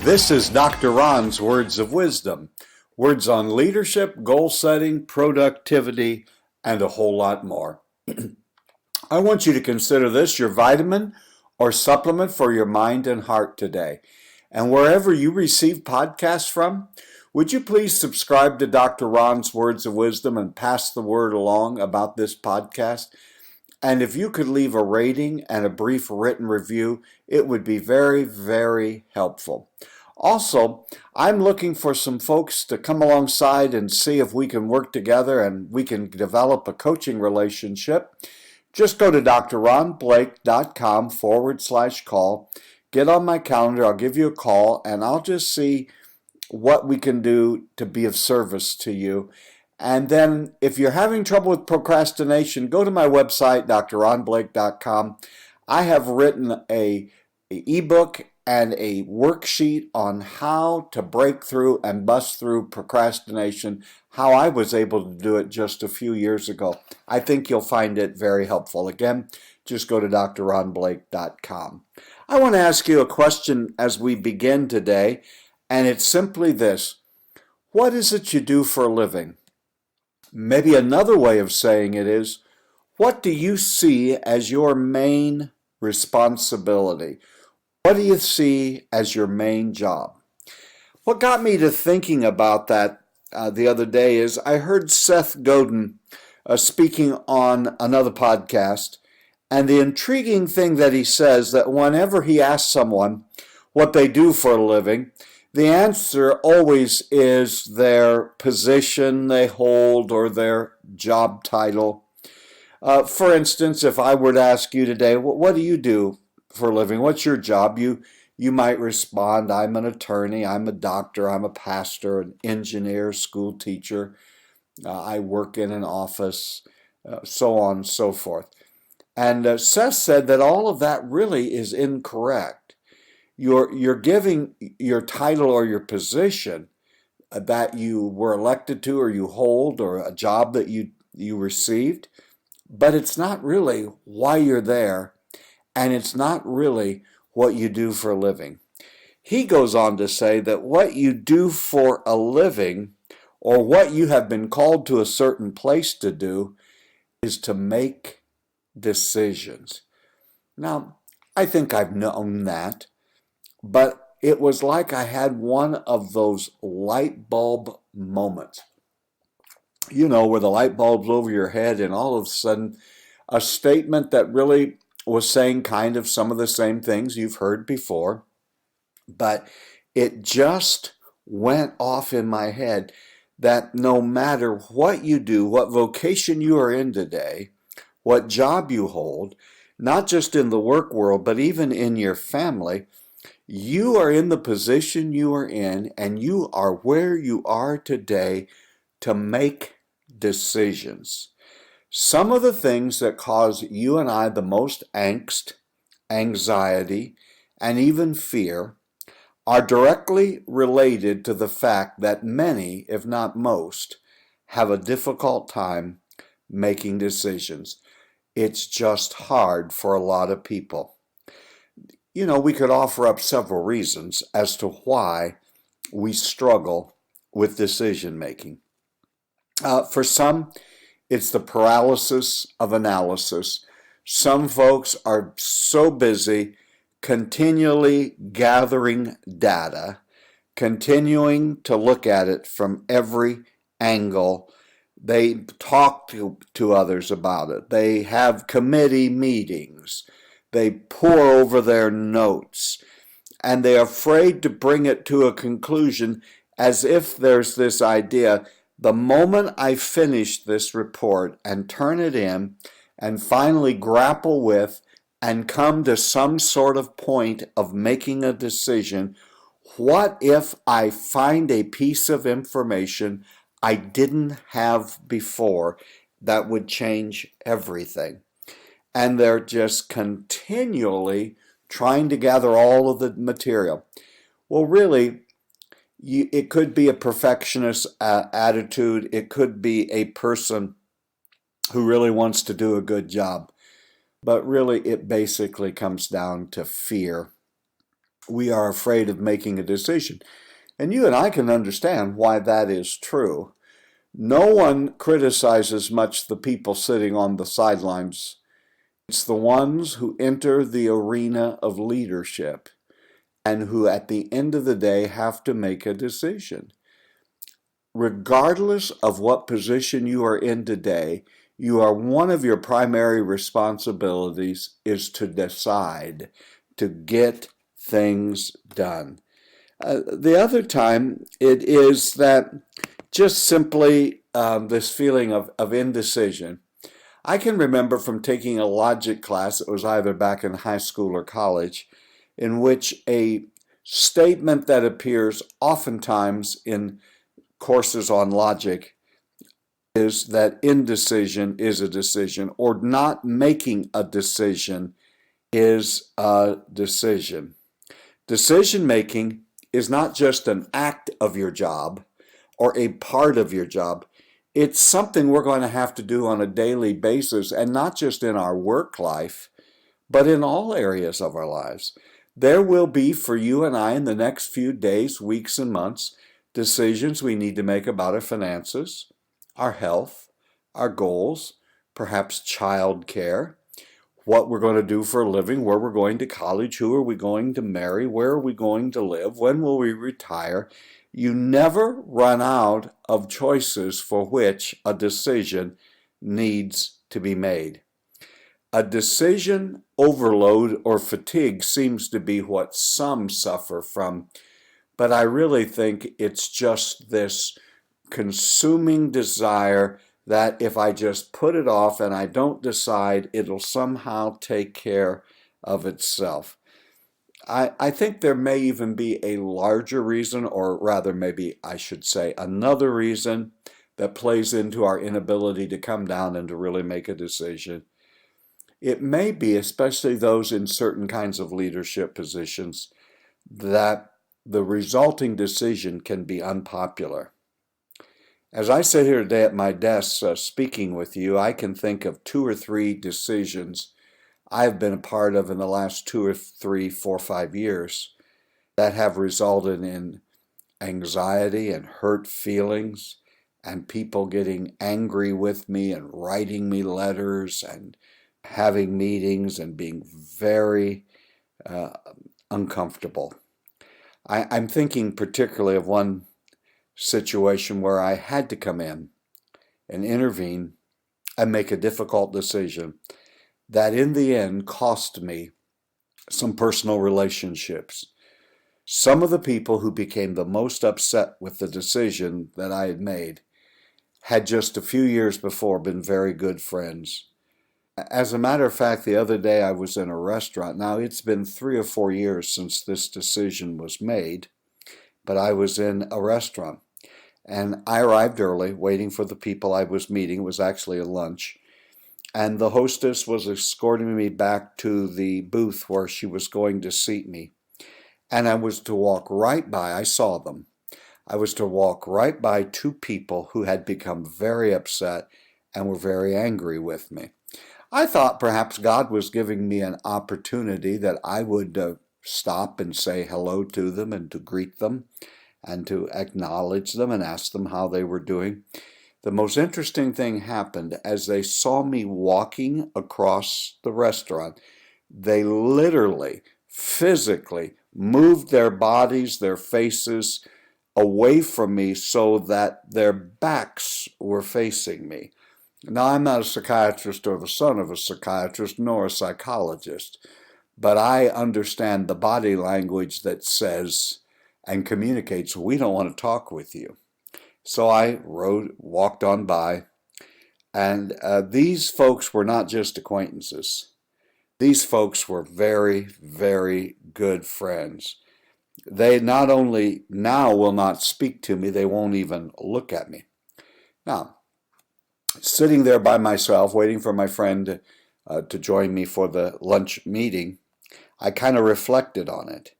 This is Dr. Ron's Words of Wisdom. Words on leadership, goal setting, productivity, and a whole lot more. I want you to consider this your vitamin or supplement for your mind and heart today. And wherever you receive podcasts from, would you please subscribe to Dr. Ron's Words of Wisdom and pass the word along about this podcast? And if you could leave a rating and a brief written review, it would be very, very helpful. Also, I'm looking for some folks to come alongside and see if we can work together and we can develop a coaching relationship. Just go to drronblake.com/call. Get on my calendar, I'll give you a call, and I'll just see what we can do to be of service to you. And then if you're having trouble with procrastination, go to my website, drronblake.com. I have written an ebook and a worksheet on how to break through and bust through procrastination, how I was able to do it just a few years ago. I think you'll find it very helpful. Again, just go to drronblake.com. I want to ask you a question as we begin today, and it's simply this. What is it you do for a living? Maybe another way of saying it is, what do you see as your main responsibility? What do you see as your main job? What got me to thinking about that the other day is I heard Seth Godin speaking on another podcast, and the intriguing thing that he says that whenever he asks someone what they do for a living, the answer always is their position they hold or their job title. For instance, if I were to ask you today, what do you do for a living? What's your job? You might respond, I'm an attorney, I'm a doctor, I'm a pastor, an engineer, school teacher, I work in an office, so on and so forth. And Seth said that all of that really is incorrect. You're giving your title or your position that you were elected to or you hold or a job that you received, but it's not really why you're there, and it's not really what you do for a living. He goes on to say that what you do for a living or what you have been called to a certain place to do is to make decisions. Now, I think I've known that, but it was like I had one of those light bulb moments. You know, where the light bulb's over your head and all of a sudden a statement that really was saying kind of some of the same things you've heard before, but it just went off in my head that no matter what you do, what vocation you are in today, what job you hold, not just in the work world, but even in your family, you are in the position you are in and you are where you are today to make decisions. Some of the things that cause you and I the most angst, anxiety, and even fear are directly related to the fact that many, if not most, have a difficult time making decisions. It's just hard for a lot of people. You know, we could offer up several reasons as to why we struggle with decision making. For some, it's the paralysis of analysis. Some folks are so busy continually gathering data, continuing to look at it from every angle. They talk to others about it. They have committee meetings. They pore over their notes, and they're afraid to bring it to a conclusion as if there's this idea, the moment I finish this report and turn it in and finally grapple with and come to some sort of point of making a decision, what if I find a piece of information I didn't have before that would change everything? And they're just continually trying to gather all of the material. Well, really, it could be a perfectionist attitude. It could be a person who really wants to do a good job. But really, it basically comes down to fear. we are afraid of making a decision. And you and I can understand why that is true. No one criticizes much the people sitting on the sidelines. It's the ones who enter the arena of leadership and who at the end of the day have to make a decision. Regardless of what position you are in today, one of your primary responsibilities is to decide, to get things done. The other time, it is that just simply this feeling of indecision. I can remember from taking a logic class, it was either back in high school or college, in which a statement that appears oftentimes in courses on logic is that indecision is a decision, or not making a decision is a decision. Decision making is not just an act of your job or a part of your job. It's something we're going to have to do on a daily basis, and not just in our work life, but in all areas of our lives. There will be, for you and I, in the next few days, weeks, and months, decisions we need to make about our finances, our health, our goals, perhaps child care, what we're going to do for a living, where we're going to college, who are we going to marry, where are we going to live, when will we retire. You never run out of choices for which a decision needs to be made. A decision overload or fatigue seems to be what some suffer from, but I really think it's just this consuming desire that if I just put it off and I don't decide, it'll somehow take care of itself. I think there may even be a larger reason, or rather maybe I should say another reason, that plays into our inability to come down and to really make a decision. It may be, especially those in certain kinds of leadership positions, that the resulting decision can be unpopular. As I sit here today at my desk speaking with you, I can think of 2 or 3 decisions I've been a part of in the last 2 or 3, 4, 5 years that have resulted in anxiety and hurt feelings and people getting angry with me and writing me letters and having meetings and being very uncomfortable. I'm thinking particularly of one situation where I had to come in and intervene and make a difficult decision that in the end cost me some personal relationships. Some of the people who became the most upset with the decision that I had made had just a few years before been very good friends. As a matter of fact, the other day I was in a restaurant. Now, it's been 3 or 4 years since this decision was made, but I was in a restaurant. And I arrived early, waiting for the people I was meeting. It was actually a lunch. And the hostess was escorting me back to the booth where she was going to seat me. And I was to walk right by, I saw them. I was to walk right by 2 people who had become very upset and were very angry with me. I thought perhaps God was giving me an opportunity that I would stop and say hello to them and to greet them and to acknowledge them and ask them how they were doing. The most interesting thing happened as they saw me walking across the restaurant. They literally, physically moved their bodies, their faces away from me so that their backs were facing me. Now, I'm not a psychiatrist or the son of a psychiatrist nor a psychologist, but I understand the body language that says and communicates, we don't want to talk with you. So I walked on by, and these folks were not just acquaintances. These folks were very, very good friends. They not only now will not speak to me, they won't even look at me. Now, sitting there by myself, waiting for my friend to join me for the lunch meeting, I kind of reflected on it.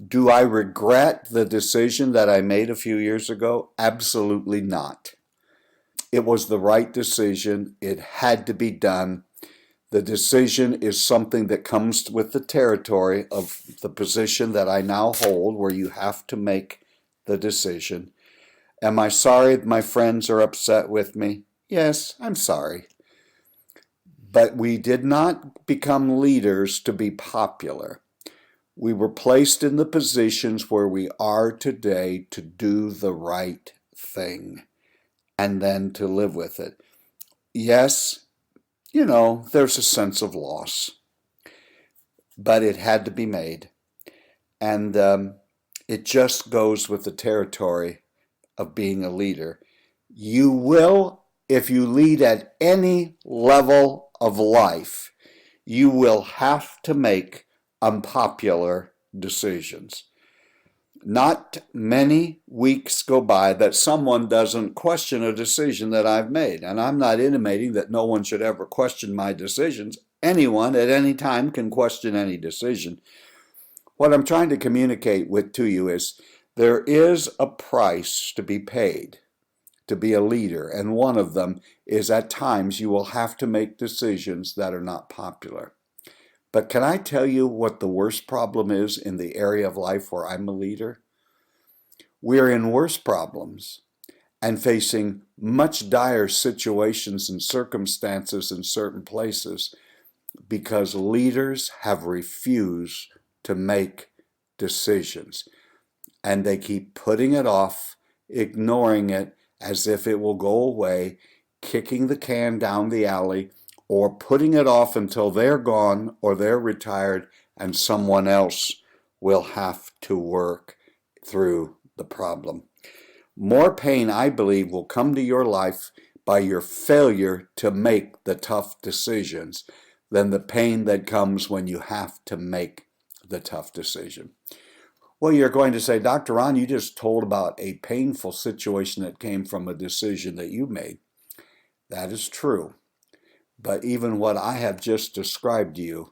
Do I regret the decision that I made a few years ago? Absolutely not. It was the right decision. It had to be done. The decision is something that comes with the territory of the position that I now hold, where you have to make the decision. Am I sorry my friends are upset with me? Yes, I'm sorry. But we did not become leaders to be popular. We were placed in the positions where we are today to do the right thing and then to live with it. Yes, there's a sense of loss, but it had to be made. And it just goes with the territory of being a leader. You will, if you lead at any level of life, you will have to make unpopular decisions. Not many weeks go by that someone doesn't question a decision that I've made. And I'm not intimating that no one should ever question my decisions. Anyone at any time can question any decision. What I'm trying to communicate to you is there is a price to be paid to be a leader. And one of them is at times you will have to make decisions that are not popular. But can I tell you what the worst problem is in the area of life where I'm a leader? We're in worse problems and facing much dire situations and circumstances in certain places because leaders have refused to make decisions. And they keep putting it off, ignoring it as if it will go away, kicking the can down the alley, or putting it off until they're gone or they're retired and someone else will have to work through the problem. More pain, I believe, will come to your life by your failure to make the tough decisions than the pain that comes when you have to make the tough decision. Well, you're going to say, Dr. Ron, you just told about a painful situation that came from a decision that you made. That is true. But even what I have just described to you,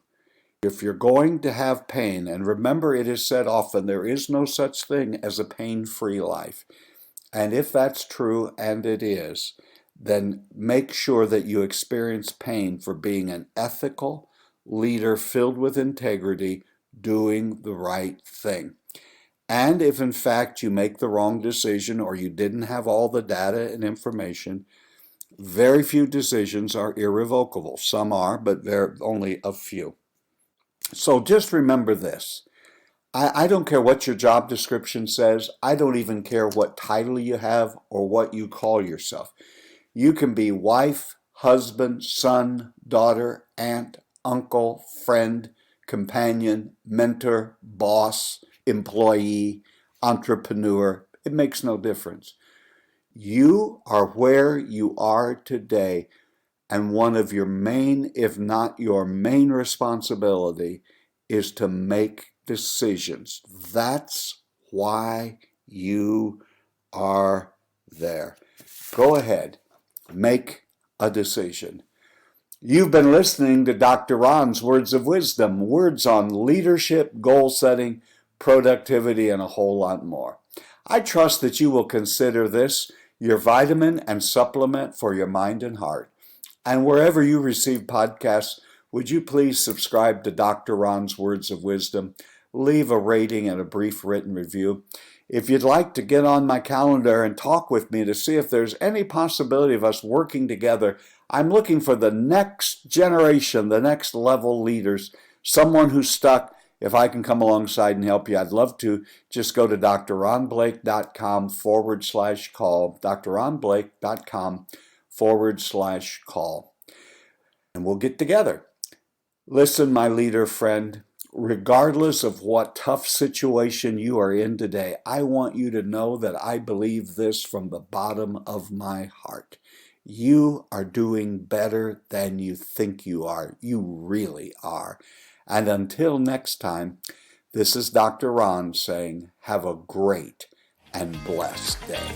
if you're going to have pain, and remember it is said often, there is no such thing as a pain-free life. And if that's true, and it is, then make sure that you experience pain for being an ethical leader filled with integrity, doing the right thing. And if in fact you make the wrong decision or you didn't have all the data and information, very few decisions are irrevocable. Some are, but they're only a few. So just remember this. I don't care what your job description says. I don't even care what title you have or what you call yourself. You can be wife, husband, son, daughter, aunt, uncle, friend, companion, mentor, boss, employee, entrepreneur. It makes no difference. You are where you are today, and one of your main, if not your main responsibility is to make decisions. That's why you are there. Go ahead, make a decision. You've been listening to Dr. Ron's Words of Wisdom, words on leadership, goal setting, productivity, and a whole lot more. I trust that you will consider this your vitamin and supplement for your mind and heart. And wherever you receive podcasts, would you please subscribe to Dr. Ron's Words of Wisdom? Leave a rating and a brief written review. If you'd like to get on my calendar and talk with me to see if there's any possibility of us working together, I'm looking for the next generation, the next level leaders, someone who's stuck. If I can come alongside and help you, I'd love to. Just go to drronblake.com/call, drronblake.com/call, and we'll get together. Listen, my leader friend, regardless of what tough situation you are in today, I want you to know that I believe this from the bottom of my heart. You are doing better than you think you are. You really are. And until next time, this is Dr. Ron saying, have a great and blessed day.